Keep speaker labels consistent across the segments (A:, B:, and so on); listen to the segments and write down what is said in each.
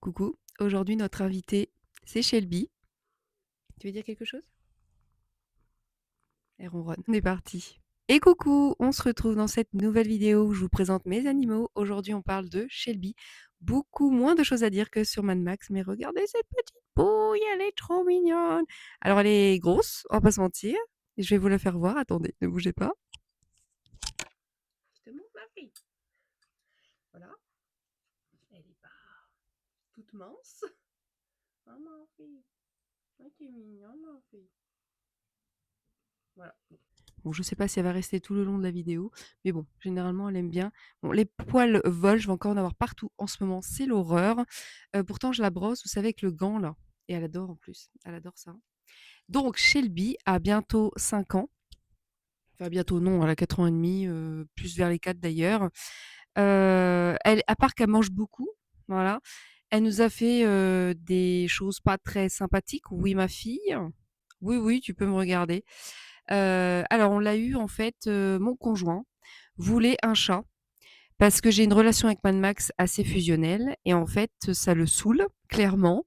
A: Coucou, aujourd'hui notre invité c'est Shelby. Tu veux dire quelque chose? Elle ronronne. On est parti. Et coucou, on se retrouve dans cette nouvelle vidéo où je vous présente mes animaux. Aujourd'hui on parle de Shelby. Beaucoup moins de choses à dire que sur Mad Max, mais regardez cette petite pouille, elle est trop mignonne. Alors elle est grosse, on va pas se mentir. Et je vais vous la faire voir, attendez, ne bougez pas. Je te montre ma fille. Voilà, elle est pas toute mince. Ah ma fille, ah, t'es mignonne ma fille. Voilà. Bon, je sais pas si elle va rester tout le long de la vidéo, mais bon, généralement, elle aime bien. Bon, les poils volent, je vais encore en avoir partout en ce moment, c'est l'horreur. Pourtant, je la brosse, vous savez, avec le gant là. Et elle adore en plus, elle adore ça. Donc, Shelby a bientôt 5 ans. Enfin, bientôt non, elle a 4 ans et demi, plus vers les 4 d'ailleurs. Elle, à part qu'elle mange beaucoup, voilà, elle nous a fait des choses pas très sympathiques. Oui, ma fille. Oui, oui, tu peux me regarder. Alors on l'a eu en fait, mon conjoint voulait un chat parce que j'ai une relation avec Mad Max assez fusionnelle et en fait, ça le saoule clairement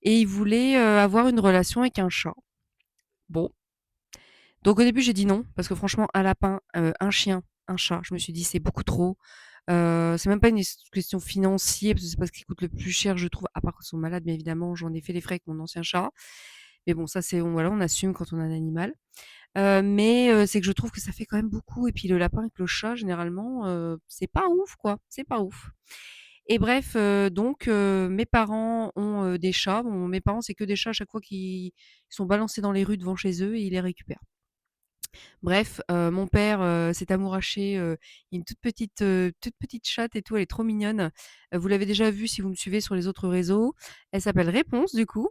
A: et il voulait, avoir une relation avec un chat. Bon, donc au début j'ai dit non parce que franchement un lapin, un chien, un chat, je me suis dit: «C'est beaucoup trop». C'est même pas une question financière parce que c'est pas ce qui coûte le plus cher je trouve, à part qu'ils sont malades bien évidemment, j'en ai fait les frais avec mon ancien chat. Mais bon ça c'est voilà, on assume quand on a un animal. Mais c'est que je trouve que ça fait quand même beaucoup et puis le lapin avec le chat généralement, c'est pas ouf quoi, c'est pas ouf. Et bref, donc mes parents ont, des chats. Bon, mes parents, c'est que des chats à chaque fois qui sont balancés dans les rues devant chez eux et ils les récupèrent. Bref, mon père, s'est amouraché, une toute petite chatte et tout, elle est trop mignonne. Vous l'avez déjà vue si vous me suivez sur les autres réseaux. Elle s'appelle Réponse du coup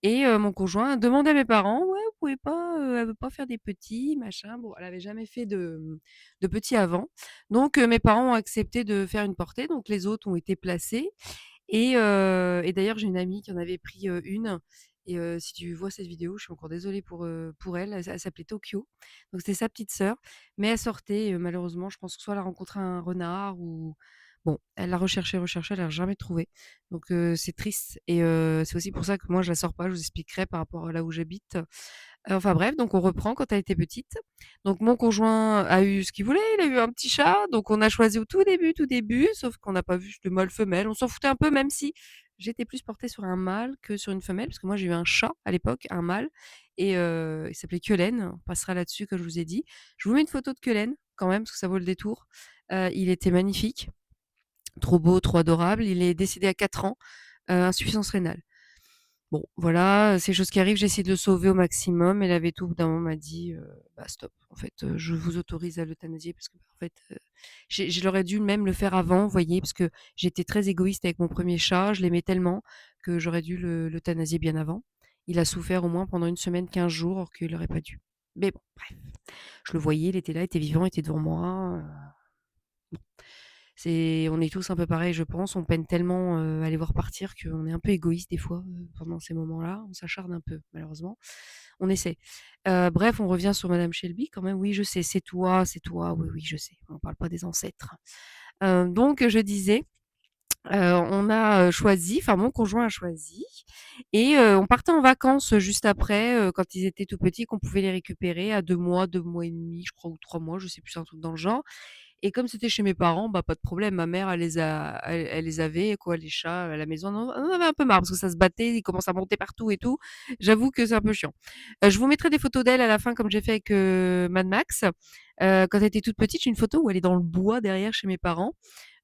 A: et mon conjoint demandait à mes parents: «Ouais, vous pouvez pas, elle veut pas faire des petits, machin». Bon, elle avait jamais fait de petits avant. Donc mes parents ont accepté de faire une portée, donc les autres ont été placés et d'ailleurs, j'ai une amie qui en avait pris, une et si tu vois cette vidéo, je suis encore désolée pour elle. Elle s'appelait Tokyo, donc c'était sa petite sœur, mais elle sortait, malheureusement, je pense que soit elle a rencontré un renard ou bon, elle l'a recherché, elle l'a jamais trouvé, donc c'est triste et c'est aussi pour ça que moi je la sors pas. Je vous expliquerai par rapport à là où j'habite. Enfin bref, donc on reprend quand elle était petite. Donc mon conjoint a eu ce qu'il voulait, il a eu un petit chat, donc on a choisi au tout début, sauf qu'on n'a pas vu de mâle-femelle. On s'en foutait un peu, même si j'étais plus portée sur un mâle que sur une femelle, parce que moi j'ai eu un chat à l'époque, un mâle, et il s'appelait Quelen. On passera là-dessus, comme je vous ai dit. Je vous mets une photo de Quelen, quand même, parce que ça vaut le détour. Il était magnifique, trop beau, trop adorable. Il est décédé à 4 ans, insuffisance rénale. Bon, voilà, c'est choses qui arrivent, j'ai essayé de le sauver au maximum et la véto au bout d'un moment m'a dit, «Bah stop, en fait, je vous autorise à l'euthanasier» parce que, bah, en fait, je l'aurais dû même le faire avant, vous voyez? Parce que j'étais très égoïste avec mon premier chat, je l'aimais tellement que j'aurais dû l'euthanasier bien avant. Il a souffert au moins pendant une semaine, 15 jours, alors qu'il aurait pas dû. Mais bon, bref, je le voyais, il était là, il était vivant, il était devant moi, on est tous un peu pareils, je pense. On peine tellement, à les voir partir qu'on est un peu égoïste des fois, pendant ces moments-là. On s'acharne un peu, malheureusement. On essaie. Bref, on revient sur madame Shelby quand même. Oui, je sais, c'est toi. Oui, oui, je sais. On parle pas des ancêtres. Donc je disais, on a, choisi, enfin mon conjoint a choisi et on partait en vacances, juste après, quand ils étaient tout petits, qu'on pouvait les récupérer à 2 mois et demi, je crois ou 3 mois, je sais plus, un truc dans le genre et comme c'était chez mes parents, bah, pas de problème. Ma mère, elle les avait quoi, les chats à la maison. On en avait un peu marre parce que ça se battait, ils commencent à monter partout et tout. J'avoue que c'est un peu chiant. Je vous mettrai des photos d'elle à la fin comme j'ai fait avec, Mad Max. Quand elle était toute petite, j'ai une photo où elle est dans le bois derrière chez mes parents,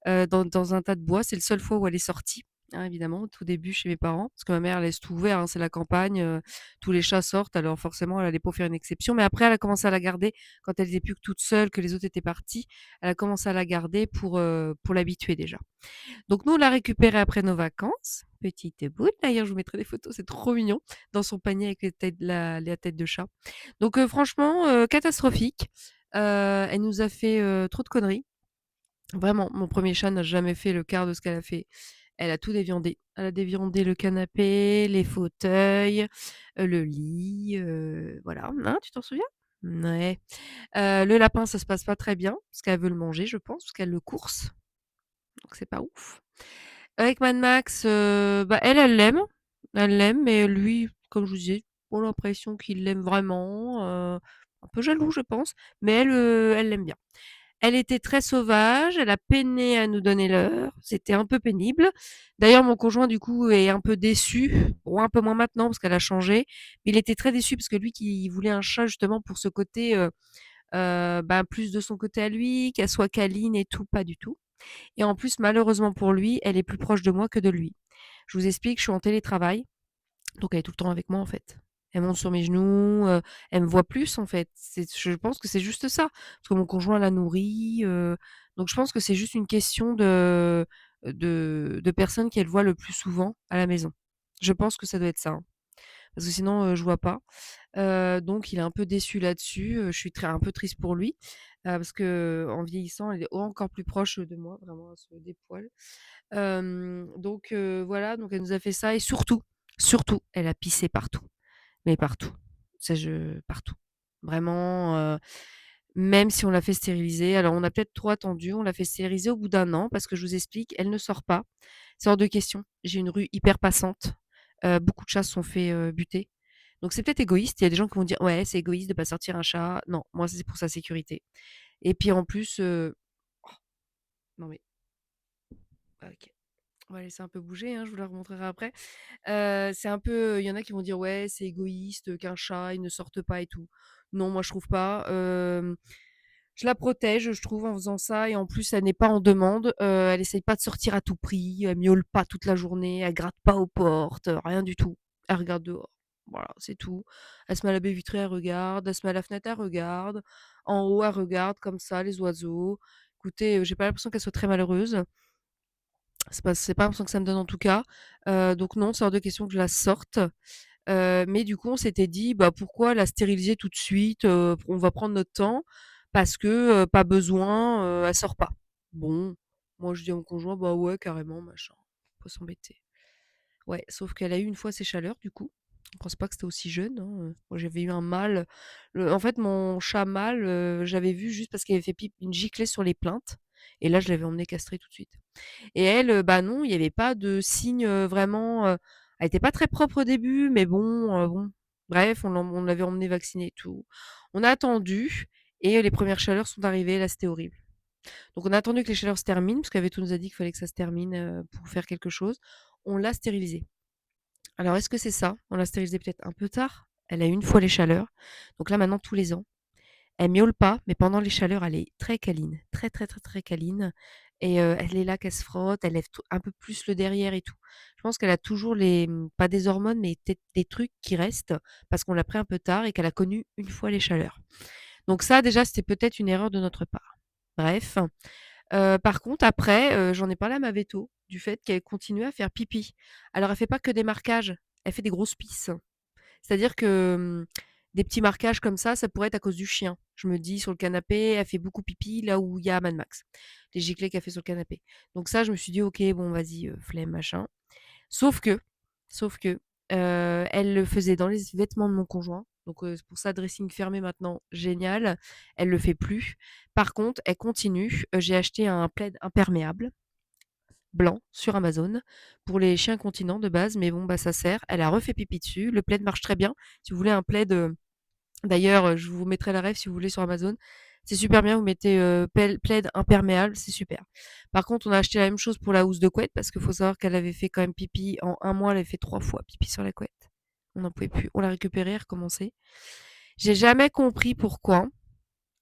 A: dans un tas de bois. C'est le seule fois où elle est sortie, hein, évidemment, au tout début chez mes parents, parce que ma mère laisse tout ouvert, hein, c'est la campagne, tous les chats sortent, alors forcément elle allait pas faire une exception. Mais après, elle a commencé à la garder quand elle était plus que toute seule, que les autres étaient partis. Elle a commencé à la garder pour l'habituer déjà. Donc nous, on l'a récupérée après nos vacances, petite bout. D'ailleurs, je vous mettrai des photos, c'est trop mignon, dans son panier avec la tête de chat. Donc franchement, catastrophique. Elle nous a fait trop de conneries. Vraiment, mon premier chat n'a jamais fait le quart de ce qu'elle a fait. Elle a tout déviandé. Elle a déviandé le canapé, les fauteuils, le lit, voilà, hein, tu t'en souviens? Ouais. Le lapin, ça se passe pas très bien, parce qu'elle veut le manger, je pense, parce qu'elle le course, donc c'est pas ouf.
B: Avec Mad Max, bah, elle l'aime. Elle l'aime, mais lui, comme je vous disais, pas l'impression qu'il l'aime vraiment. Un peu jaloux, je pense, mais elle l'aime bien. Elle était très sauvage, elle a peiné à nous donner l'heure, c'était un peu pénible. D'ailleurs, mon conjoint, du coup, est un peu déçu. Bon, un peu moins maintenant parce qu'elle a changé. Mais il était très déçu parce que lui qui voulait un chat justement pour ce côté, bah, plus de son côté à lui, qu'elle soit câline et tout, pas du tout. Et en plus, malheureusement pour lui, elle est plus proche de moi que de lui. Je vous explique, je suis en télétravail, donc elle est tout le temps avec moi en fait. Elle monte sur mes genoux, elle me voit plus en fait. Je pense que c'est juste ça, parce que mon conjoint la nourrit. Donc je pense que c'est juste une question de personnes qu'elle voit le plus souvent à la maison. Je pense que ça doit être ça, hein, parce que sinon je vois pas. Donc il est un peu déçu là-dessus. Je suis un peu triste pour lui, parce que en vieillissant, elle est encore plus proche de moi, vraiment à se des poils. Donc voilà, donc elle nous a fait ça et surtout, elle a pissé partout, mais partout. Partout. Vraiment, même si on l'a fait stériliser, alors on a peut-être trop attendu, on l'a fait stériliser au bout d'un an parce que je vous explique, elle ne sort pas. C'est hors de question. J'ai une rue hyper passante. Beaucoup de chats se sont fait, buter. Donc c'est peut-être égoïste. Il y a des gens qui vont dire: «Ouais, c'est égoïste de pas sortir un chat». Non, moi c'est pour sa sécurité et puis en plus, oh, non mais OK. On va laisser un peu bouger, hein, je vous la remontrerai après. C'est un peu, il y en a qui vont dire: «Ouais, c'est égoïste, qu'un chat, il ne sorte pas et tout». Non, moi je trouve pas. Je la protège, je trouve, en faisant ça et en plus, elle n'est pas en demande. Elle essaye pas de sortir à tout prix, elle miaule pas toute la journée, elle gratte pas aux portes, rien du tout. Elle regarde dehors. Voilà, c'est tout. Elle se met à la baie vitrée, elle regarde. Elle se met à la fenêtre, elle regarde. En haut, elle regarde comme ça les oiseaux. Écoutez, j'ai pas l'impression qu'elle soit très malheureuse. C'est pas l'impression que ça me donne en tout cas. Donc non, c'est hors de question que je la sorte. Mais du coup, on s'était dit: «Bah, pourquoi la stériliser tout de suite? On va prendre notre temps parce que, pas besoin, elle sort pas». Bon, moi je dis à mon conjoint: «Bah, ouais, carrément, machin, faut pas s'embêter». Ouais, sauf qu'elle a eu une fois ses chaleurs du coup. Je pense pas que c'était aussi jeune, hein, moi j'avais eu un mâle, en fait mon chat mâle, j'avais vu juste parce qu'il avait fait une giclée sur les plaintes et là je l'avais emmené castrer tout de suite. Et elle, bah non, il y avait pas de signe, vraiment, elle était pas très propre au début, mais bon. Bref, on l'avait emmenée vacciner et tout. On a attendu et les premières chaleurs sont arrivées, là, c'était horrible. Donc on a attendu que les chaleurs se terminent, parce qu'Aveto nous a dit qu'il fallait que ça se termine, pour faire quelque chose. On l'a stérilisée. Alors est-ce que c'est ça? On l'a stérilisée peut-être un peu tard. Elle a eu une fois les chaleurs. Donc là, maintenant, tous les ans, elle miaule pas, mais pendant les chaleurs, elle est très câline, très, très, très, très câline et elle est là qu'elle se frotte, elle lève un peu plus le derrière et tout. Je pense qu'elle a toujours pas des hormones, mais peut-être des trucs qui restent parce qu'on l'a pris un peu tard et qu'elle a connu une fois les chaleurs. Donc ça, déjà, c'était peut-être une erreur de notre part. Bref, par contre après, j'en ai parlé à ma véto, du fait qu'elle continuait à faire pipi. Alors elle fait pas que des marquages, elle fait des grosses pisses. C'est-à-dire que, des petits marquages comme ça pourrait être à cause du chien. Je me dis sur le canapé, elle fait beaucoup pipi là où il y a Mad Max. Les giclées qu'elle fait sur le canapé. Donc ça, je me suis dit: «OK, bon vas-y, flemme, machin». Sauf que sauf que, elle le faisait dans les vêtements de mon conjoint. Donc c'est pour ça dressing fermé maintenant, génial. Elle le fait plus. Par contre, elle continue. J'ai acheté un plaid imperméable blanc sur Amazon pour les chiens continents de base, mais bon, bah, ça sert. Elle a refait pipi dessus. Le plaid marche très bien. Si vous voulez un plaid, d'ailleurs, je vous mettrai la ref si vous voulez sur Amazon. C'est super bien. Vous mettez plaid imperméable, c'est super. Par contre, on a acheté la même chose pour la housse de couette parce qu'il faut savoir qu'elle avait fait quand même pipi en un mois. Elle avait fait 3 fois pipi sur la couette. On n'en pouvait plus. On l'a récupérée, recommencé. J'ai jamais compris pourquoi.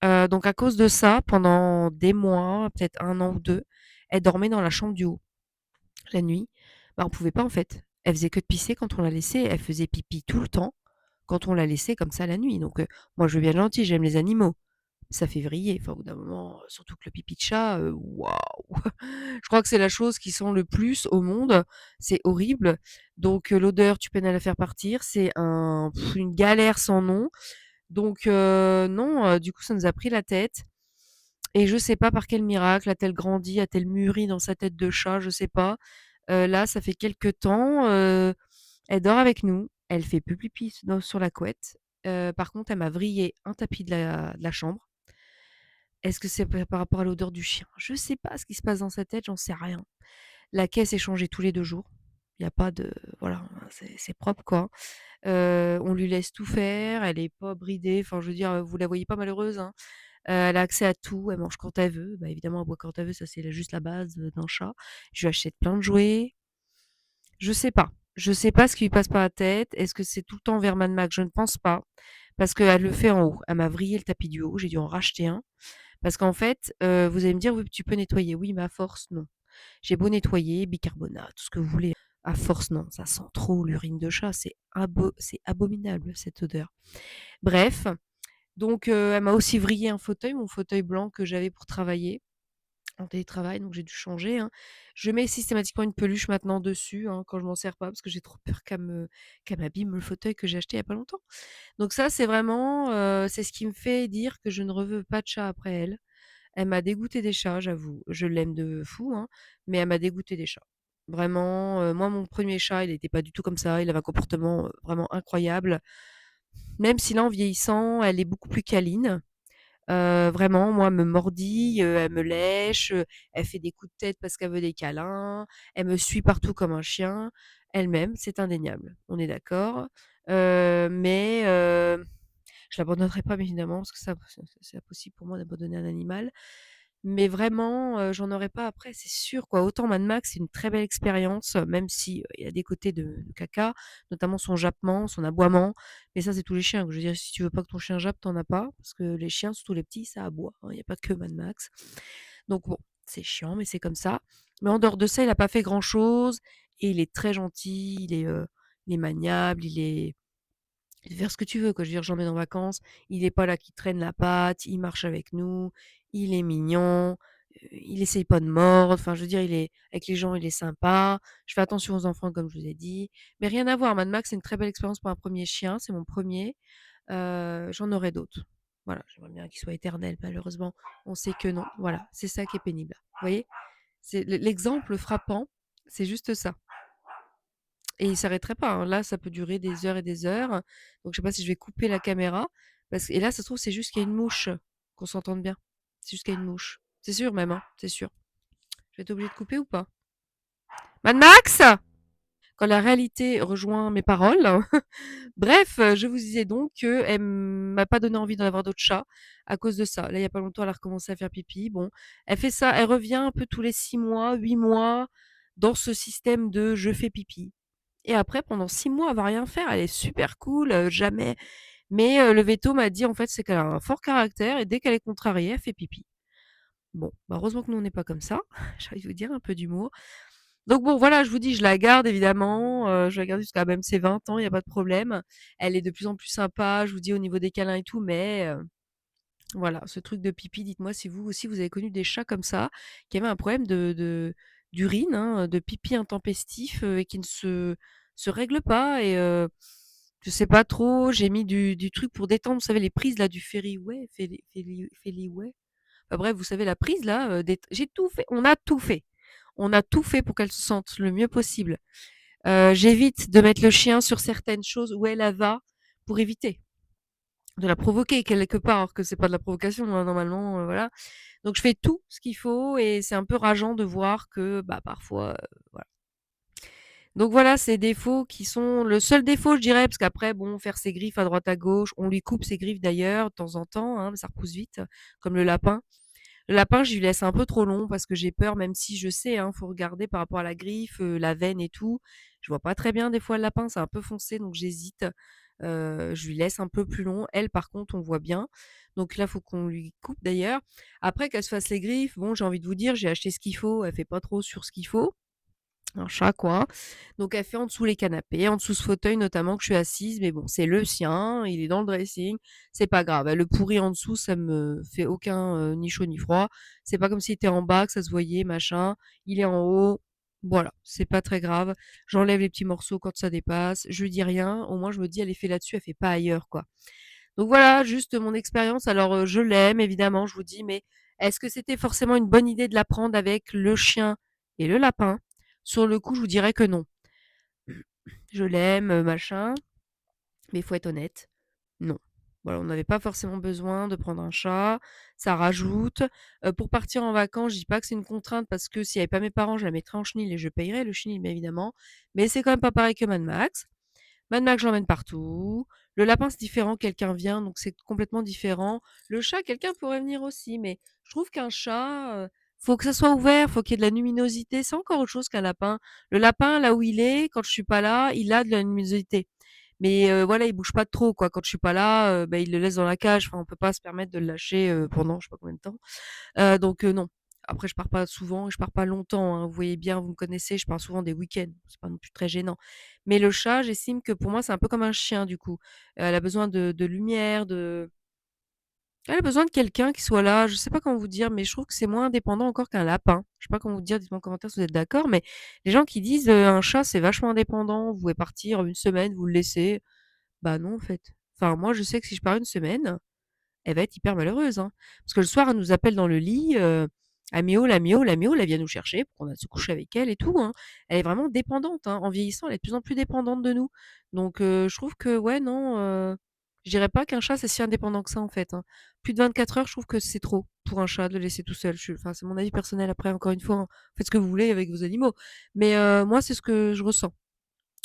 B: Donc à cause de ça, pendant des mois, peut-être un an ou deux, elle dormait dans la chambre du haut la nuit, bah, on pouvait pas en fait. Elle faisait que de pisser quand on la laissait, elle faisait pipi tout le temps quand on la laissait comme ça la nuit. Donc moi je veux bien gentil, j'aime les animaux. Ça fait vriller, enfin au bout d'un moment, surtout que le pipi de chat, waouh! Je crois que c'est la chose qui sent le plus au monde, c'est horrible. Donc l'odeur, tu peines à la faire partir, c'est une galère sans nom. Donc non, du coup ça nous a pris la tête et je sais pas par quel miracle a-t-elle grandi, a-t-elle mûri dans sa tête de chat, je sais pas. Là, ça fait quelque temps, elle dort avec nous, elle fait plus pipi sur la couette. Par contre, elle m'a vrillé un tapis de la chambre. Est-ce que c'est par rapport à l'odeur du chien? Je sais pas ce qui se passe dans sa tête, j'en sais rien. La caisse est changée tous les 2 jours. Il y a pas de voilà, c'est propre, quoi. On lui laisse tout faire, elle est pas bridée, enfin, je veux dire, vous la voyez pas malheureuse, hein. Elle a accès à tout, elle mange quand elle veut. Bah, évidemment, elle boit quand elle veut, ça, c'est juste la base, d'un chat. Je lui achète plein de jouets. Je sais pas. Je sais pas ce qui lui passe par la tête. Est-ce que c'est tout le temps vers Mad Max? Je ne pense pas, parce qu'elle le fait en haut. Elle m'a vrillé le tapis du haut, j'ai dû en racheter un. Parce qu'en fait, vous allez me dire: «Oui, tu peux nettoyer». Oui, mais à force, non. J'ai beau nettoyer, bicarbonate, tout ce que vous voulez, à force, non, ça sent trop l'urine de chat, c'est abominable cette odeur. Bref, donc elle m'a aussi vrillé un fauteuil, mon fauteuil blanc que j'avais pour travailler en télétravail, donc j'ai dû changer, hein. Je mets systématiquement une peluche maintenant dessus, hein, quand je m'en sers pas parce que j'ai trop peur qu'elle m'abîme le fauteuil que j'ai acheté il y a pas longtemps. Donc ça, c'est vraiment, c'est ce qui me fait dire que je ne veux pas de chat après elle. Elle m'a dégoûtée des chats, j'avoue. Je l'aime de fou, hein, mais elle m'a dégoûtée des chats. Vraiment, moi, mon premier chat, il était pas du tout comme ça. Il avait un comportement, vraiment incroyable. Même si là, en vieillissant, elle est beaucoup plus câline. Vraiment, moi, elle me mordit, elle me lèche, elle fait des coups de tête parce qu'elle veut des câlins, elle me suit partout comme un chien. Elle m'aime, c'est indéniable. On est d'accord. Mais je l'abandonnerai pas, bien évidemment, parce que ça, c'est impossible pour moi d'abandonner un animal. Mais vraiment, j'en aurais pas après, c'est sûr, quoi. Autant Mad Max, c'est une très belle expérience, même si, il y a des côtés de caca, notamment son jappement, son aboiement. Mais ça, c'est tous les chiens. Je veux dire, si tu veux pas que ton chien jappe, t'en as pas, parce que les chiens, surtout les petits, ça aboie, hein. Il y a pas que Mad Max. Donc bon, c'est chiant, mais c'est comme ça. Mais en dehors de ça, il a pas fait grand-chose et il est très gentil, il est maniable, il fait faire ce que tu veux, quoi. Je veux dire, j'emmène en vacances, il est pas là qui traîne la patte, il marche avec nous, il est mignon, il essaye pas de mordre, enfin, je veux dire, il est avec les gens, il est sympa. Je fais attention aux enfants, comme je vous ai dit. Mais rien à voir, Mad Max, c'est une très belle expérience pour un premier chien, c'est mon premier. J'en aurai d'autres. Voilà, j'aimerais bien qu'il soit éternel. Malheureusement, on sait que non. Voilà, c'est ça qui est pénible. Vous voyez? C'est l'exemple frappant, c'est juste ça. Et il s'arrêterait pas, hein. Là, ça peut durer des heures et des heures. Donc je sais pas si je vais couper la caméra parce que et là, ça se trouve, c'est juste qu'il y a une mouche, qu'on s'entende bien. C'est juste qu'il y a une mouche. C'est sûr même, hein, c'est sûr. Je vais être obligée de couper ou pas? Mad Max! Quand la réalité rejoint mes paroles. Bref, je vous disais donc qu'elle m'a pas donné envie d'en avoir d'autres chats à cause de ça. Là, il y a pas longtemps, elle a recommencé à faire pipi. Bon, elle fait ça, elle revient un peu tous les 6 mois, 8 mois dans ce système de «je fais pipi». Et après, pendant 6 mois, elle va rien faire. Elle est super cool, jamais. Mais le veto m'a dit, en fait, c'est qu'elle a un fort caractère et dès qu'elle est contrariée, elle fait pipi. Bon, bah, heureusement que nous, on n'est pas comme ça. J'ai envie de vous dire, un peu d'humour. Donc bon, voilà, je vous dis, je la garde évidemment. Je la garde jusqu'à même ses 20 ans, il y a pas de problème. Elle est de plus en plus sympa, je vous dis, au niveau des câlins et tout, mais voilà, ce truc de pipi, dites-moi si vous aussi, vous avez connu des chats comme ça, qui avaient un problème d'urine, hein, de pipi intempestif, et qui ne se règle pas et je sais pas trop, j'ai mis du truc pour détendre, vous savez les prises là du Feliway. Enfin bref, vous savez la prise là, j'ai tout fait, on a tout fait. On a tout fait pour qu'elle se sente le mieux possible. J'évite de mettre le chien sur certaines choses où elle va pour éviter de la provoquer quelque part, alors que c'est pas de la provocation, hein, normalement, voilà. Donc je fais tout ce qu'il faut et c'est un peu rageant de voir que, bah, parfois, voilà. Donc voilà, ces défauts qui sont le seul défaut, je dirais, parce qu'après, bon, faire ses griffes à droite à gauche, on lui coupe ses griffes d'ailleurs de temps en temps, hein, mais ça repousse vite, comme le lapin. Le lapin, je lui laisse un peu trop long parce que j'ai peur, même si je sais, hein, faut regarder par rapport à la griffe, la veine et tout. Je vois pas très bien des fois le lapin, c'est un peu foncé, donc j'hésite. Je lui laisse un peu plus long. Elle, par contre, on voit bien. Donc là, faut qu'on lui coupe d'ailleurs. Après qu'elle se fasse les griffes, bon, j'ai envie de vous dire, j'ai acheté ce qu'il faut. Elle fait pas trop sur ce qu'il faut. Un chat, quoi. Donc elle fait en dessous les canapés, en dessous ce fauteuil notamment que je suis assise, mais bon, c'est le sien, il est dans le dressing, c'est pas grave. Elle le pourrit en dessous, ça me fait aucun ni chaud ni froid. C'est pas comme s'il était en bas, que ça se voyait, machin. Il est en haut. Voilà, c'est pas très grave. J'enlève les petits morceaux quand ça dépasse. Je lui dis rien. Au moins, je me dis, elle est fait là-dessus, elle fait pas ailleurs, quoi. Donc voilà, juste mon expérience. Alors, je l'aime, évidemment, je vous dis, mais est-ce que c'était forcément une bonne idée de la prendre avec le chien et le lapin? Sur le coup, je vous dirais que non. Je l'aime, machin, mais il faut être honnête, non. Voilà, on n'avait pas forcément besoin de prendre un chat, ça rajoute. Pour partir en vacances, je dis pas que c'est une contrainte parce que s'il y avait pas mes parents, je la mettrais en chenil et je payerais le chenil, bien évidemment. Mais c'est quand même pas pareil que Mad Max. Mad Max, je l'emmène partout. Le lapin, c'est différent, quelqu'un vient, donc c'est complètement différent. Le chat, quelqu'un pourrait venir aussi, mais je trouve qu'un chat, faut que ça soit ouvert, faut qu'il y ait de la luminosité. C'est encore autre chose qu'un lapin. Le lapin, là où il est, quand je suis pas là, il a de la luminosité. Mais voilà, il bouge pas trop, quoi. Quand je suis pas là, bah, il le laisse dans la cage. Enfin, on peut pas se permettre de le lâcher pendant je sais pas combien de temps. Donc non. Après, je pars pas souvent et je pars pas longtemps, hein. Vous voyez bien, vous me connaissez, je pars souvent des week-ends. C'est pas non plus très gênant. Mais le chat, j'estime que pour moi, c'est un peu comme un chien du coup. Elle a besoin de lumière, elle a besoin de quelqu'un qui soit là. Je sais pas comment vous dire, mais je trouve que c'est moins indépendant encore qu'un lapin. Je sais pas comment vous dire, dites-moi en commentaire si vous êtes d'accord, mais les gens qui disent un chat, c'est vachement indépendant, vous pouvez partir une semaine, vous le laissez. Bah non, en fait. Enfin, moi, je sais que si je pars une semaine, elle va être hyper malheureuse, hein. Parce que le soir, elle nous appelle dans le lit, «Elle miaule, elle miaule, elle miaule», elle vient nous chercher pour qu'on aille se coucher avec elle et tout, hein. Elle est vraiment dépendante, hein. En vieillissant, elle est de plus en plus dépendante de nous. Donc je trouve que ouais, non, je dirais pas qu'un chat, c'est si indépendant que ça, en fait, hein. Plus de 24 heures, je trouve que c'est trop pour un chat de le laisser tout seul. Enfin, c'est mon avis personnel après, encore une fois, hein, faites ce que vous voulez avec vos animaux. Mais moi, c'est ce que je ressens,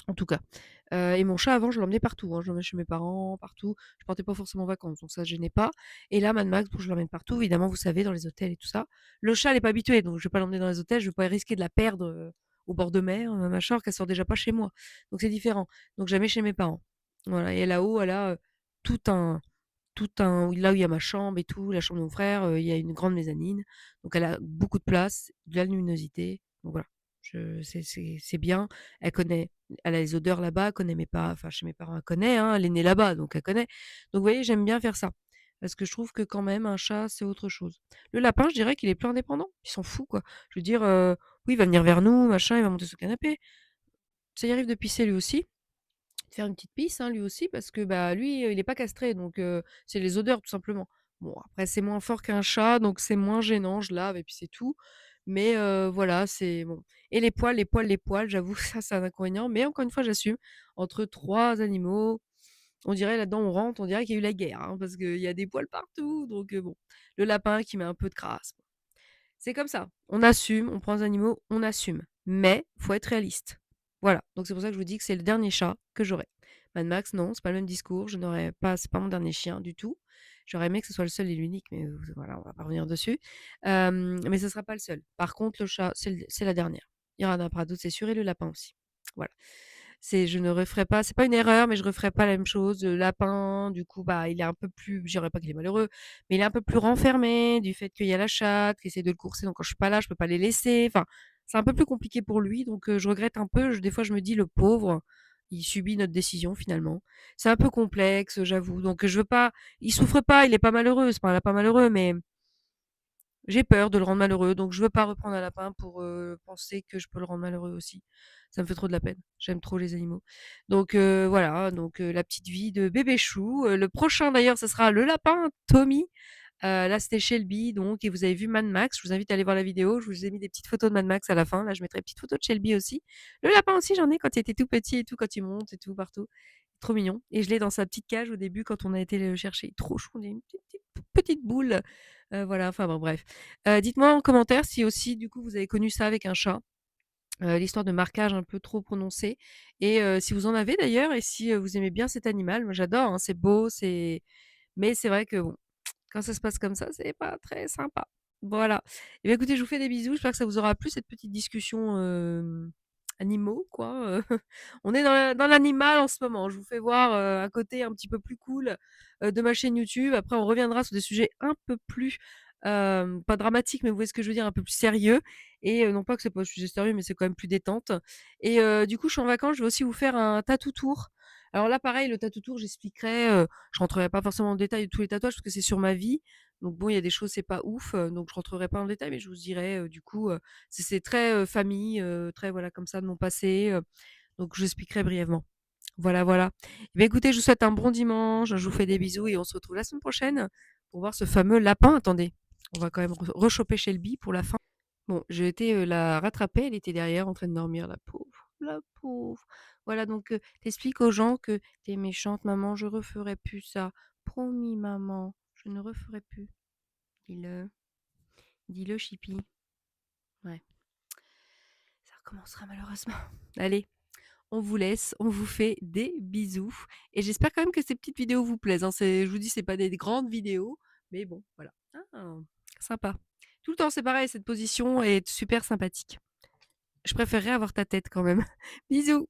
B: en tout cas. Et mon chat avant je l'emmenais partout, hein. Je l'emmenais chez mes parents, partout. Je partais pas forcément en vacances, donc ça se gênait pas. Et là, Mad Max, bon, je l'emmène partout, évidemment, vous savez, dans les hôtels et tout ça. Le chat, elle est pas habituée, donc je vais pas l'emmener dans les hôtels, je vais pas risquer de la perdre, au bord de mer, machin, alors qu'elle sort déjà pas chez moi. Donc c'est différent. Donc jamais chez mes parents. Voilà, et là-haut, elle a, tout un là où il y a ma chambre et tout, la chambre de mon frère, il y a une grande mezzanine. Donc elle a beaucoup de place, de la luminosité. Donc voilà, c'est bien. Elle connaît, elle a les odeurs là-bas, elle connaît mes parents, enfin chez mes parents, elle connaît, hein, elle est née là-bas, donc elle connaît. Donc vous voyez, j'aime bien faire ça. Parce que je trouve que quand même un chat, c'est autre chose. Le lapin, je dirais qu'il est plus indépendant. Il s'en fout, quoi. Je veux dire, oui, il va venir vers nous, machin, il va monter sur le canapé. Ça y arrive de pisser lui aussi. De faire une petite pisse, hein, lui aussi, parce que bah lui, il est pas castré, donc c'est les odeurs tout simplement. Bon, après c'est moins fort qu'un chat, donc c'est moins gênant, je lave et puis c'est tout. Mais voilà, c'est bon. Et les poils, j'avoue, ça c'est un inconvénient, mais encore une fois, j'assume. Entre 3 animaux, on dirait là-dedans, on rentre, on dirait qu'il y a eu la guerre, hein, parce qu'il y a des poils partout, donc bon. Le lapin qui met un peu de crasse. C'est comme ça. On assume, on prend les animaux, on assume. Mais faut être réaliste. Voilà. Donc c'est pour ça que je vous dis que c'est le dernier chat que j'aurai. Mad Max, non, c'est pas le même discours. Je n'aurais pas, c'est pas mon dernier chien du tout. J'aurais aimé que ce soit le seul et l'unique, mais voilà, on va pas revenir dessus. Mais ce sera pas le seul. Par contre, le chat, c'est la dernière. Il y en aura pas d'autres, c'est sûr, et le lapin aussi. Voilà. Je ne referai pas, c'est pas une erreur, mais je referai pas la même chose. Le lapin, du coup, bah, il est un peu plus, je dirais pas qu'il est malheureux, mais il est un peu plus renfermé du fait qu'il y a la chatte, qui essaie de le courser. Donc quand je suis pas là, je peux pas les laisser. Enfin, c'est un peu plus compliqué pour lui. Donc je regrette un peu. Des fois, je me dis, le pauvre, il subit notre décision finalement. C'est un peu complexe, j'avoue. Donc je veux pas, il souffre pas, il est pas malheureux. C'est pas un lapin malheureux, mais j'ai peur de le rendre malheureux, donc je veux pas reprendre un lapin pour penser que je peux le rendre malheureux aussi. Ça me fait trop de la peine. J'aime trop les animaux. Donc voilà, donc la petite vie de bébé chou. Le prochain d'ailleurs, ce sera le lapin Tommy. Là, c'était Shelby, donc, et vous avez vu Mad Max. Je vous invite à aller voir la vidéo. Je vous ai mis des petites photos de Mad Max à la fin. Là, je mettrai une petite photo de Shelby aussi. Le lapin aussi, j'en ai quand il était tout petit et tout, quand il monte et tout partout. Trop mignon. Et je l'ai dans sa petite cage au début quand on a été le chercher. Trop chou, on est une petite boule. Voilà, enfin bon, bref. Dites-moi en commentaire si aussi, du coup, vous avez connu ça avec un chat. L'histoire de marquage un peu trop prononcé. Et si vous en avez d'ailleurs, et si vous aimez bien cet animal, moi j'adore, hein, c'est beau, mais c'est vrai que bon, quand ça se passe comme ça, c'est pas très sympa. Voilà. Et bien écoutez, je vous fais des bisous, j'espère que ça vous aura plu cette petite discussion animaux, quoi. On est dans l'animal en ce moment. Je vous fais voir un côté un petit peu plus cool de ma chaîne YouTube. Après, on reviendra sur des sujets un peu plus, pas dramatiques, mais vous voyez ce que je veux dire, un peu plus sérieux. Et non pas que c'est pas un sujet sérieux, mais c'est quand même plus détente. Et du coup, je suis en vacances, je vais aussi vous faire un tattoo tour. Alors là, pareil, le tattoo tour, j'expliquerai, je rentrerai pas forcément en détail de tous les tatouages parce que c'est sur ma vie. Donc bon, il y a des choses, c'est pas ouf, donc je rentrerai pas en détail, mais je vous dirai, du coup, c'est très, famille, très voilà comme ça de mon passé, donc je expliquerai brièvement. Voilà, voilà. Eh bien écoutez, je vous souhaite un bon dimanche, je vous fais des bisous et on se retrouve la semaine prochaine pour voir ce fameux lapin. Attendez, on va quand même rechoper Shelby pour la fin. Bon, j'ai été, la rattraper, elle était derrière en train de dormir, la pauvre, la pauvre. Voilà donc, tu aux gens que: «Tu es méchante maman, je referai plus ça». promis, maman, je ne referai plus. Dis-le. Dis-le, Chippy. Ouais. Ça recommencera malheureusement. Allez, on vous laisse, on vous fait des bisous. Et j'espère quand même que ces petites vidéos vous plaisent, hein. Je vous dis, c'est pas des grandes vidéos, mais bon, voilà. Ah, sympa. Tout le temps, c'est pareil, cette position est super sympathique. Je préférerais avoir ta tête quand même. Bisous.